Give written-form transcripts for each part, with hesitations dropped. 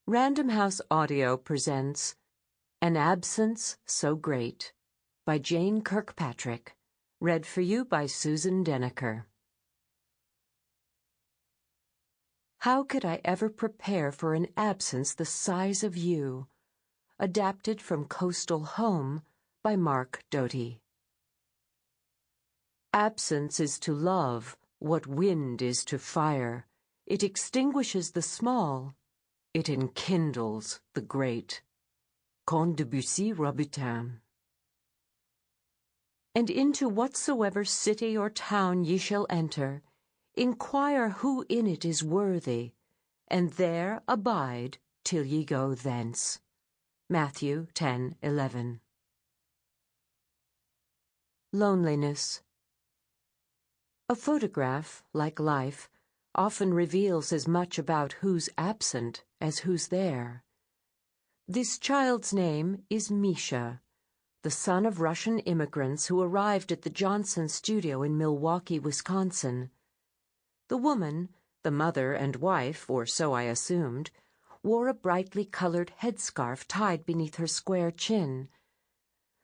Random House Audio presents An Absence So Great by Jane Kirkpatrick, read for you by Susan Denaker. How could I ever prepare for an absence the size of you? Adapted from Coastal Home by Mark Doty. Absence is to love what wind is to fire. It extinguishes the small. It enkindles the great. Comte de Bussy-Robutin. And into whatsoever city or town ye shall enter, inquire who in it is worthy, and there abide till ye go thence. Matthew 10:11. Loneliness. A photograph, like life, often reveals as much about who's absent as who's there. This child's name is Misha, the son of Russian immigrants who arrived at the Johnson studio in Milwaukee, Wisconsin. The woman, the mother and wife, or so I assumed, wore a brightly colored headscarf tied beneath her square chin.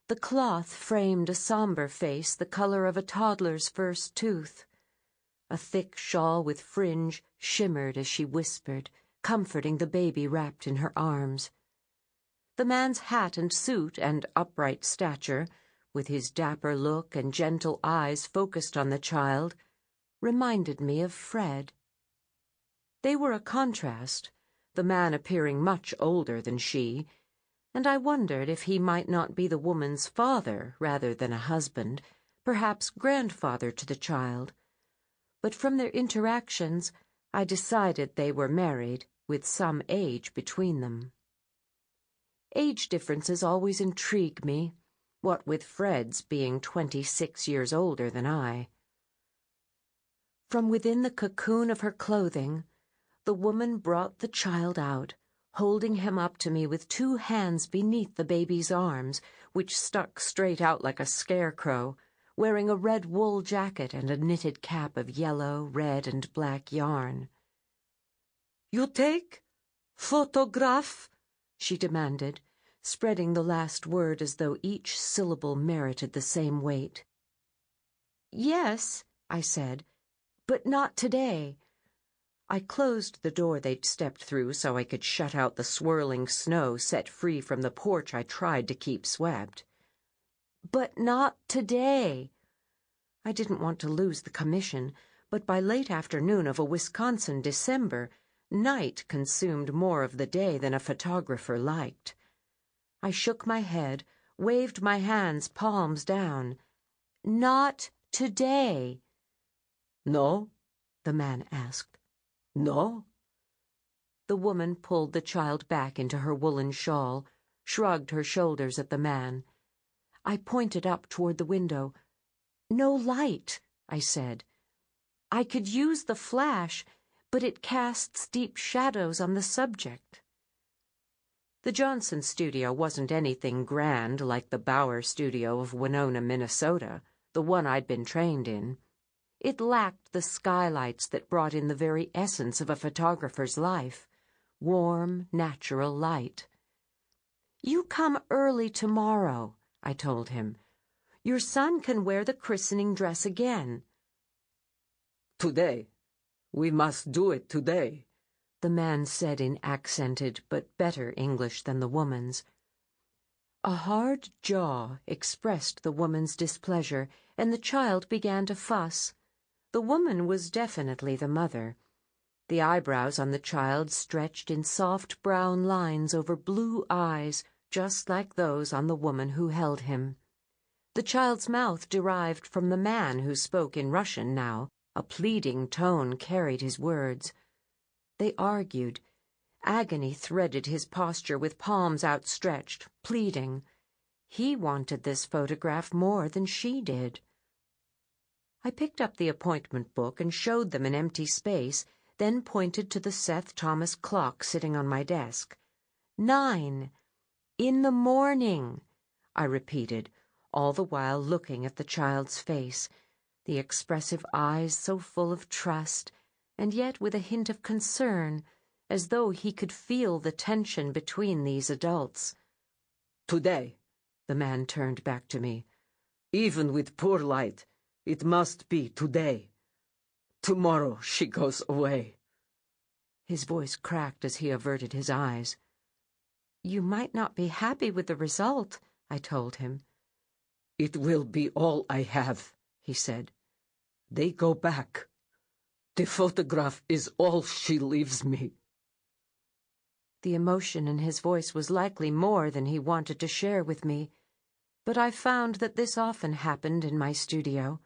The cloth framed a somber face the color of a toddler's first tooth. A thick shawl with fringe shimmered as she whispered, comforting the baby wrapped in her arms. The man's hat and suit and upright stature, with his dapper look and gentle eyes focused on the child, reminded me of Fred. They were a contrast, the man appearing much older than she, and I wondered if he might not be the woman's father rather than a husband, perhaps grandfather to the child. But from their interactions, I decided they were married, with some age between them. Age differences always intrigue me, what with Fred's being 26 years older than I. From within the cocoon of her clothing, the woman brought the child out, holding him up to me with two hands beneath the baby's arms, which stuck straight out like a scarecrow, wearing a red wool jacket and a knitted cap of yellow, red, and black yarn. "You take? Photograph?" she demanded, spreading the last word as though each syllable merited the same weight. "Yes," I said, "but not today." I closed the door they'd stepped through so I could shut out the swirling snow set free from the porch I tried to keep swept. "But not today." I didn't want to lose the commission, but by late afternoon of a Wisconsin December, night consumed more of the day than a photographer liked. I shook my head, waved my hands palms down. "Not today." "No?" the man asked. "No?" The woman pulled the child back into her woolen shawl, shrugged her shoulders at the man. I pointed up toward the window. "No light," I said. "I could use the flash, but it casts deep shadows on the subject." The Johnson studio wasn't anything grand like the Bauer studio of Winona, Minnesota, the one I'd been trained in. It lacked the skylights that brought in the very essence of a photographer's life, warm, natural light. "You come early tomorrow," I told him. "Your son can wear the christening dress again." "Today. We must do it today," the man said in accented but better English than the woman's. A hard jaw expressed the woman's displeasure, and the child began to fuss. The woman was definitely the mother. The eyebrows on the child stretched in soft brown lines over blue eyes, just like those on the woman who held him. The child's mouth derived from the man who spoke in Russian now. A pleading tone carried his words. They argued. Agony threaded his posture with palms outstretched, pleading. He wanted this photograph more than she did. I picked up the appointment book and showed them an empty space, then pointed to the Seth Thomas clock sitting on my desk. 9. In the morning, I repeated, all the while looking at the child's face, the expressive eyes so full of trust, and yet with a hint of concern, as though he could feel the tension between these adults. "Today," the man turned back to me. "Even with poor light, it must be today. Tomorrow she goes away." His voice cracked as he averted his eyes. "You might not be happy with the result," I told him. "It will be all I have," he said. "They go back. The photograph is all she leaves me." The emotion in his voice was likely more than he wanted to share with me, but I found that this often happened in my studio.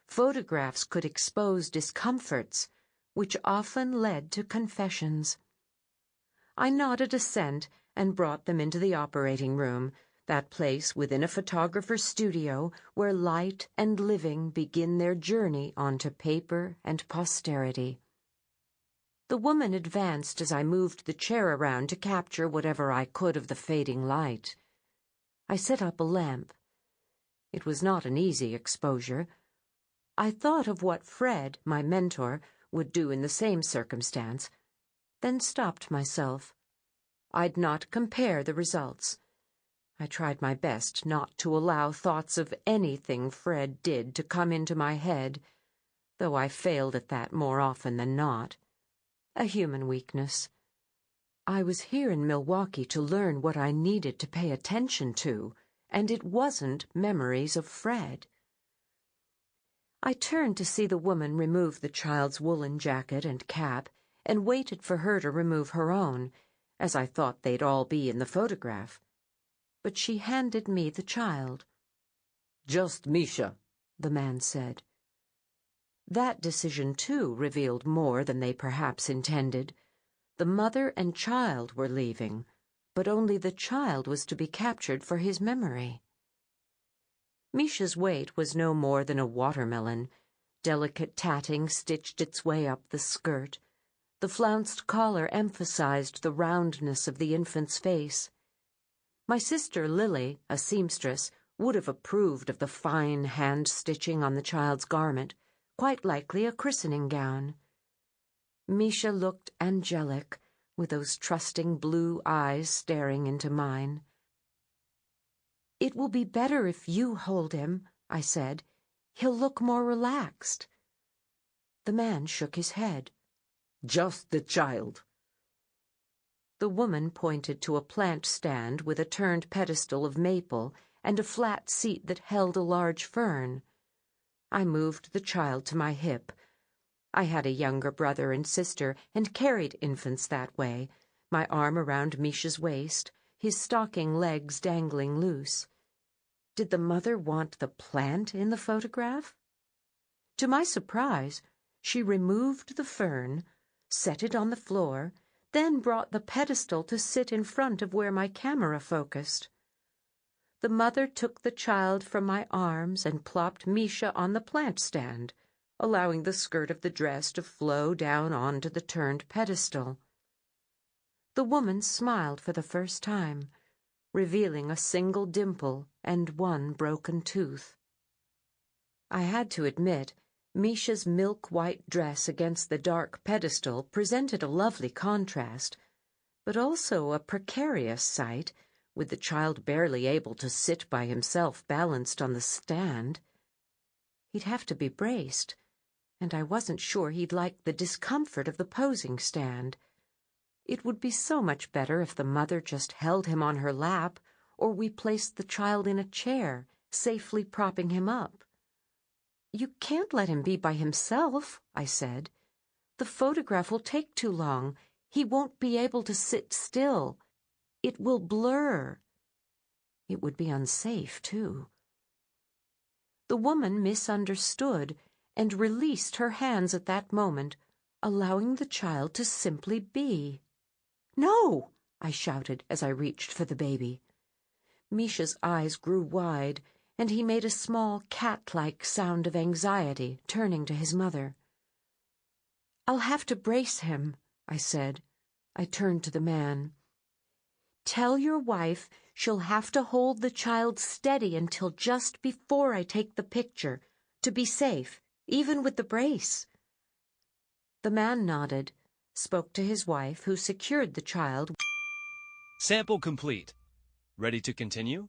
Photographs could expose discomforts, which often led to confessions. I nodded assent and brought them into the operating room, that place within a photographer's studio where light and living begin their journey onto paper and posterity. The woman advanced as I moved the chair around to capture whatever I could of the fading light. I set up a lamp. It was not an easy exposure. I thought of what Fred, my mentor, would do in the same circumstance, then stopped myself. I'd not compare the results. I tried my best not to allow thoughts of anything Fred did to come into my head, though I failed at that more often than not. A human weakness. I was here in Milwaukee to learn what I needed to pay attention to, and it wasn't memories of Fred. I turned to see the woman remove the child's woolen jacket and cap, and waited for her to remove her own, as I thought they'd all be in the photograph. But she handed me the child. "Just Misha," the man said. That decision, too, revealed more than they perhaps intended. The mother and child were leaving, but only the child was to be captured for his memory. Misha's weight was no more than a watermelon. Delicate tatting stitched its way up the skirt. The flounced collar emphasized the roundness of the infant's face. My sister Lily, a seamstress, would have approved of the fine hand-stitching on the child's garment, quite likely a christening gown. Misha looked angelic, with those trusting blue eyes staring into mine. "It will be better if you hold him," I said. "He'll look more relaxed." The man shook his head. "Just the child." The woman pointed to a plant stand with a turned pedestal of maple and a flat seat that held a large fern. I moved the child to my hip. I had a younger brother and sister and carried infants that way, my arm around Misha's waist, his stocking legs dangling loose. Did the mother want the plant in the photograph? To my surprise, she removed the fern, set it on the floor, then brought the pedestal to sit in front of where my camera focused. The mother took the child from my arms and plopped Misha on the plant stand, allowing the skirt of the dress to flow down onto the turned pedestal. The woman smiled for the first time, revealing a single dimple and one broken tooth. I had to admit, Misha's milk-white dress against the dark pedestal presented a lovely contrast, but also a precarious sight, with the child barely able to sit by himself balanced on the stand. He'd have to be braced, and I wasn't sure he'd like the discomfort of the posing stand. It would be so much better if the mother just held him on her lap, or we placed the child in a chair, safely propping him up. "You can't let him be by himself," I said. "The photograph will take too long. He won't be able to sit still. It will blur." It would be unsafe, too. The woman misunderstood and released her hands at that moment, allowing the child to simply be. "No!" I shouted as I reached for the baby. Misha's eyes grew wide, and he made a small cat-like sound of anxiety, turning to his mother. "I'll have to brace him," I said. I turned to the man. "Tell your wife she'll have to hold the child steady until just before I take the picture, to be safe, even with the brace." The man nodded, spoke to his wife, who secured the child. Sample complete. Ready to continue?